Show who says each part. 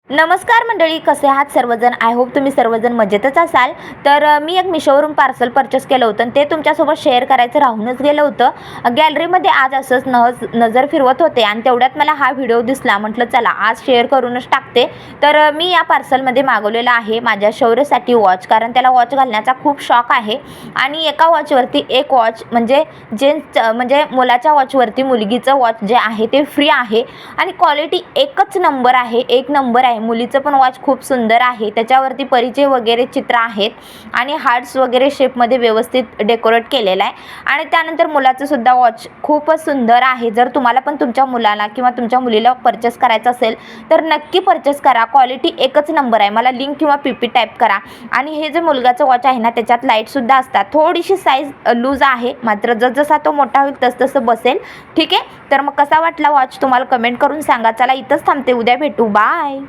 Speaker 1: नमस्कार मंडळी, कसे आहात सर्वजण? आय होप तुम्ही सर्वजण मजेतच असाल. तर मी एक मिशोवरून पार्सल परचेस केलं होतं आणि ते तुमच्यासोबत शेअर करायचं राहूनच गेलं होतं. गॅलरीमध्ये आज असंच नजर फिरवत होते आणि तेवढ्यात मला हा व्हिडिओ दिसला. म्हटलं चला आज शेअर करूनच टाकते. तर मी या पार्सलमध्ये मागवलेलं आहे माझ्या शौर्यसाठी वॉच, कारण त्याला वॉच घालण्याचा खूप शौक आहे. आणि एका वॉचवरती एक वॉच म्हणजे म्हणजे मुलाच्या वॉचवरती मुलगीचं वॉच जे आहे ते फ्री आहे. आणि क्वालिटी एकच नंबर आहे, एक नंबर आहे. मुलीचं पण वॉच खूप सुंदर आहे, त्याच्यावरती परिचय वगैरे चित्र आहेत आणि हार्ट्स वगैरे शेपमध्ये व्यवस्थित डेकोरेट केलेलं आहे. आणि त्यानंतर मुलाचं सुद्धा वॉच खूपच सुंदर आहे. जर तुम्हाला पण तुमच्या मुलाला किंवा तुमच्या मुलीला परचेस करायचं असेल तर नक्की परचेस करा. क्वालिटी एकच नंबर आहे. मला लिंक किंवा पीपी टाईप करा. आणि हे जे मुलगाचं वॉच आहे ना, त्याच्यात लाईटसुद्धा असतात. थोडीशी साईज लूज आहे, मात्र जसजसा तो मोठा होईल तसं बसेल. ठीक आहे. तर मग कसा वाटला वॉच तुम्हाला कमेंट करून सांगा. चला इथंच थांबते, उद्या भेटू. बाय.